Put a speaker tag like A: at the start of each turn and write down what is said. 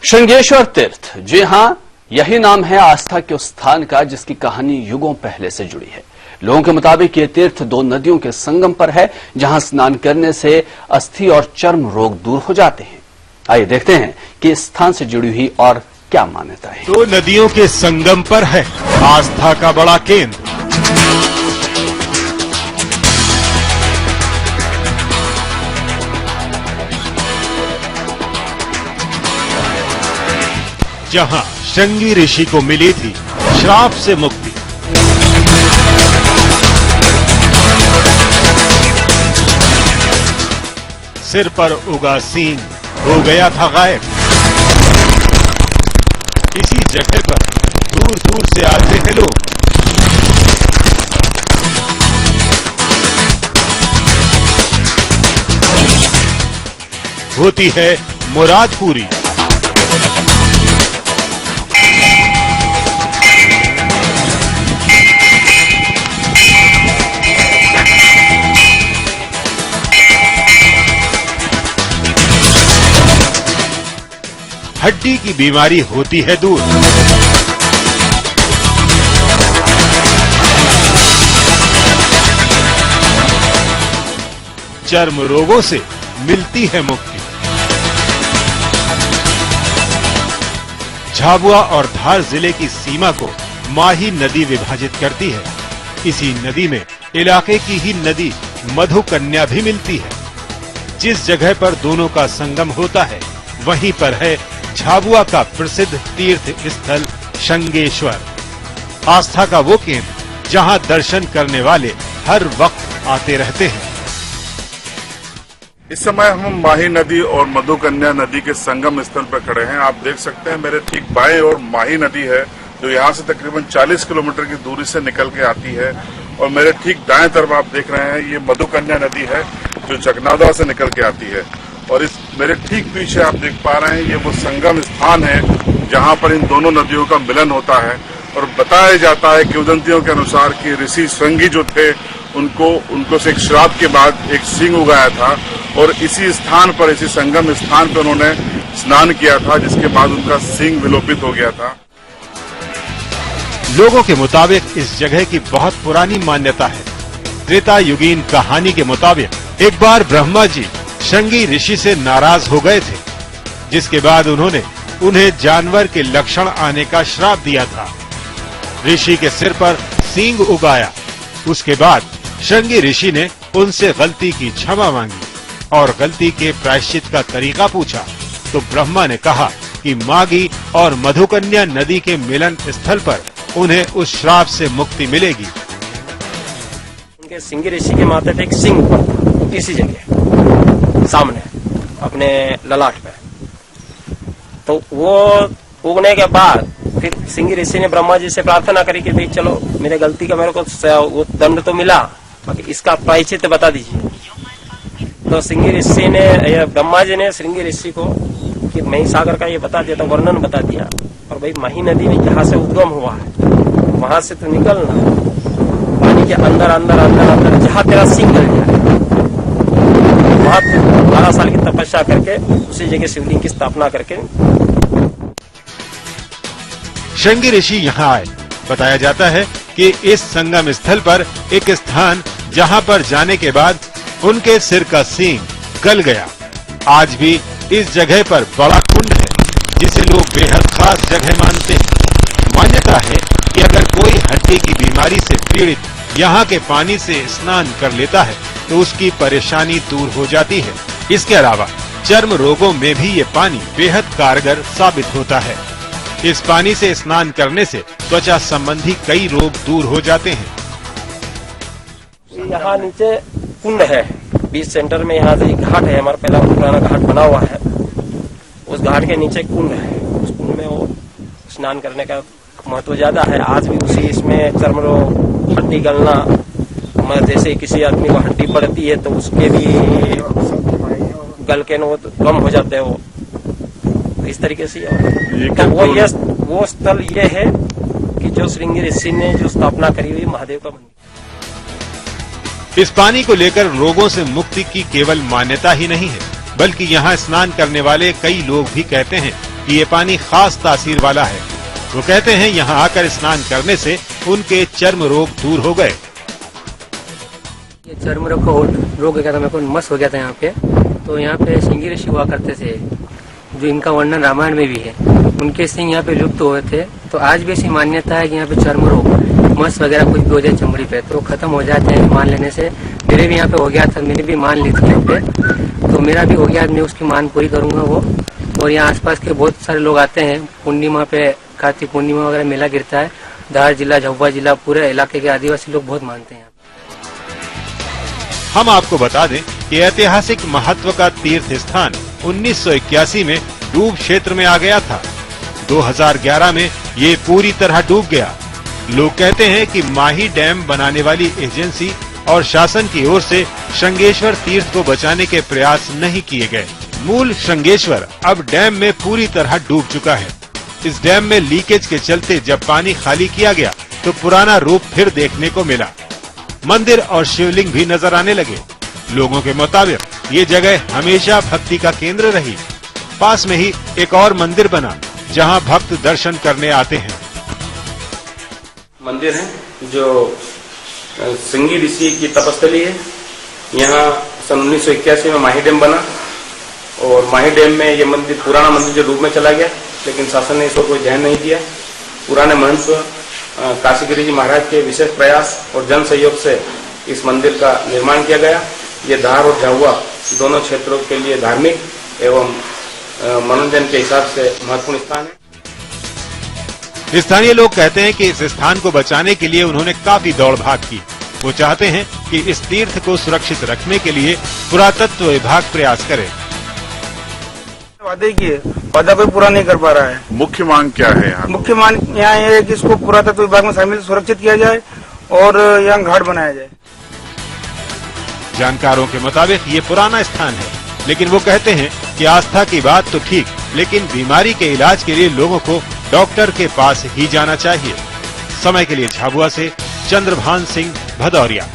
A: श्रृंगेश्वर तीर्थ, जी हां, यही नाम है आस्था के उस स्थान का जिसकी कहानी युगों पहले से जुड़ी है। लोगों के मुताबिक ये तीर्थ दो नदियों के संगम पर है, जहां स्नान करने से अस्थि और चर्म रोग दूर हो जाते हैं। आइए देखते हैं कि इस स्थान से जुड़ी हुई और क्या मान्यता है।
B: दो नदियों के संगम पर है आस्था का बड़ा केंद्र। जहां शृंगी ऋषि को मिली थी श्राप से मुक्ति। सिर पर उगा सींग हो गया था गायब। इसी जगह पर दूर दूर से आते हैं लोग। होती है मुराद पूरी। हड्डी की बीमारी होती है दूर। चर्म रोगों से मिलती है मुक्ति। झाबुआ और धार जिले की सीमा को माही नदी विभाजित करती है। इसी नदी में इलाके की ही नदी मधुकन्या भी मिलती है। जिस जगह पर दोनों का संगम होता है वहीं पर है झाबुआ का प्रसिद्ध तीर्थ स्थल श्रृंगेश्वर। आस्था का वो केंद्र जहां दर्शन करने वाले हर वक्त आते रहते हैं।
C: इस समय हम माही नदी और मधुकन्या नदी के संगम स्थल पर खड़े हैं। आप देख सकते हैं मेरे ठीक बाएं और माही नदी है जो यहाँ से तकरीबन 40 किलोमीटर की दूरी से निकल के आती है, और मेरे ठीक दाएं तरफ आप देख रहे हैं ये मधुकन्या नदी है जो जगनादवा से निकल के आती है। और इस मेरे ठीक पीछे आप देख पा रहे हैं ये वो संगम स्थान है जहाँ पर इन दोनों नदियों का मिलन होता है। और बताया जाता है किंवदंतियों के अनुसार कि ऋषि श्रृंगी जो थे उनको से एक श्राप के बाद एक सिंह उगाया था, और इसी स्थान पर, इसी संगम स्थान पर उन्होंने स्नान किया था, जिसके बाद उनका सिंह विलोपित हो गया था।
B: लोगों के मुताबिक इस जगह की बहुत पुरानी मान्यता है। त्रेता युगीन कहानी के मुताबिक एक बार ब्रह्मा जी श्रृंगी ऋषि से नाराज हो गए थे, जिसके बाद उन्होंने उन्हें जानवर के लक्षण आने का श्राप दिया था। ऋषि के सिर पर सींग उगाया। उसके बाद श्रृंगी ऋषि ने उनसे गलती की क्षमा मांगी और गलती के प्रायश्चित का तरीका पूछा, तो ब्रह्मा ने कहा कि मागी और मधुकन्या नदी के मिलन स्थल पर उन्हें उस श्राप से मुक्ति मिलेगी।
D: उनके श्रृंगी ऋषि के माथे पे एक सिंह पड़ता, इसी जगह सामने अपने ललाट पे। तो वो उगने के बाद फिर श्रृंगी ऋषि ने ब्रह्मा जी से प्रार्थना करी कि भाई चलो मेरे गलती का मेरे को वो दंड तो मिला, बाकी इसका प्रायश्चित बता दीजिए। तो श्रृंगी ऋषि ने, ब्रह्मा जी ने श्रृंगी ऋषि को कि मही सागर का ये बता दिया, तो वर्णन बता दिया। और भाई मही नदी में जहाँ से उद्गम हुआ है वहां से तो निकलना, पानी के अंदर अंदर अंदर अंदर जहाँ तेरा सिंह गल जाए वहां 12 साल की तपस्या करके उसी जगह शिवलिंग की स्थापना करके
B: श्रृंगी ऋषि यहाँ आए। बताया जाता है कि इस संगम स्थल पर एक स्थान जहाँ पर जाने के बाद उनके सिर का सींग गल गया। आज भी इस जगह पर बड़ा कुंड है जिसे लोग बेहद खास जगह मानते हैं। मान्यता है कि अगर कोई हड्डी की बीमारी से पीड़ित यहाँ के पानी से स्नान कर लेता है तो उसकी परेशानी दूर हो जाती है। इसके अलावा चर्म रोगों में भी ये पानी बेहद कारगर साबित होता है। इस पानी से स्नान करने से त्वचा संबंधी कई रोग दूर हो जाते हैं।
D: यहाँ नीचे कुंड है, बीच सेंटर में यहाँ से एक घाट है, हमारा पहला पुराना घाट बना हुआ है। उस घाट के नीचे कुंड है। उस कुंड में वो स्नान करने का महत्व ज्यादा है। आज भी उसी इसमें चर्म रोग, हड्डी गलना, जैसे किसी आदमी को हड्डी पड़ती है तो उसके भी गल के वो कम हो जाते हैं। वो इस तरीके से तो वो स्थल ये है कि जो श्रृंगी ऋषि ने जो स्थापना करी हुई महादेव का मंदिर।
B: इस पानी को लेकर रोगों से मुक्ति की केवल मान्यता ही नहीं है, बल्कि यहाँ स्नान करने वाले कई लोग भी कहते हैं कि ये पानी खास तासीर वाला है। वो कहते हैं यहाँ आकर स्नान करने से उनके चर्म रोग दूर हो गए।
D: ये चर्म रोग को रोग गया था, मेरे को मस्त हो गया था यहाँ पे। तो यहाँ पे सिंगी ऋषि हुआ करते थे, जो इनका वर्णन रामायण में भी है। उनके सिंह यहाँ पे लुप्त हुए थे। तो आज भी ऐसी मान्यता है कि यहाँ पे चर्म रोग, मस वगैरह कुछ भी हो जाए चमड़ी पे तो खत्म हो जाते हैं मान लेने से। मेरे भी यहाँ पे हो गया था, मैंने भी मान ली थी यहाँ पे, तो मेरा भी हो गया। मैं उसकी मान पूरी करूंगा वो। और यहाँ आसपास के बहुत सारे लोग आते हैं। पूर्णिमा पे, कार्तिक पूर्णिमा वगैरह मेला गिरता है। धार जिला, झाबुआ जिला, पूरे इलाके के आदिवासी लोग बहुत मानते हैं।
B: हम आपको बता दें कि ऐतिहासिक महत्व का तीर्थ स्थान 1981 में डूब क्षेत्र में आ गया था। 2011 में ये पूरी तरह डूब गया। लोग कहते हैं कि माही डैम बनाने वाली एजेंसी और शासन की ओर से श्रृंगेश्वर तीर्थ को बचाने के प्रयास नहीं किए गए। मूल श्रृंगेश्वर अब डैम में पूरी तरह डूब चुका है। इस डैम में लीकेज के चलते जब पानी खाली किया गया तो पुराना रूप फिर देखने को मिला। मंदिर और शिवलिंग भी नजर आने लगे। लोगों के मुताबिक ये जगह हमेशा भक्ति का केंद्र रही। पास में ही एक और मंदिर बना जहां भक्त दर्शन करने आते हैं।
E: मंदिर है जो सिंगी ऋषि की तपस्थली है। यहाँ सन 1981 में माही डैम बना और माही डैम में ये मंदिर, पुराना मंदिर जो डूब में चला गया, लेकिन शासन ने इसको कोई ध्यान नहीं दिया। पुराने महंत काशीगिरी जी महाराज के विशेष प्रयास और जन सहयोग से इस मंदिर का निर्माण किया गया। ये धार और झाबुआ दोनों क्षेत्रों के लिए धार्मिक एवं मनोरंजन के हिसाब से महत्वपूर्ण स्थान है।
B: स्थानीय लोग कहते हैं कि इस स्थान को बचाने के लिए उन्होंने काफी दौड़ भाग की। वो चाहते हैं कि इस तीर्थ को सुरक्षित रखने के लिए पुरातत्व विभाग प्रयास करे।
F: वादे किए, वादा कोई पूरा नहीं कर पा रहा है।
C: मुख्य मांग क्या है यहाँ?
F: मुख्य मांग यहाँ ये है कि इसको पुरातत्व विभाग में शामिल सुरक्षित किया जाए और यहाँ घाट बनाया जाए।
B: जानकारों के मुताबिक ये पुराना स्थान है, लेकिन वो कहते हैं कि आस्था की बात तो ठीक, लेकिन बीमारी के इलाज के लिए लोगों को डॉक्टर के पास ही जाना चाहिए। समय के लिए झाबुआ से चंद्रभान सिंह, भदौरिया।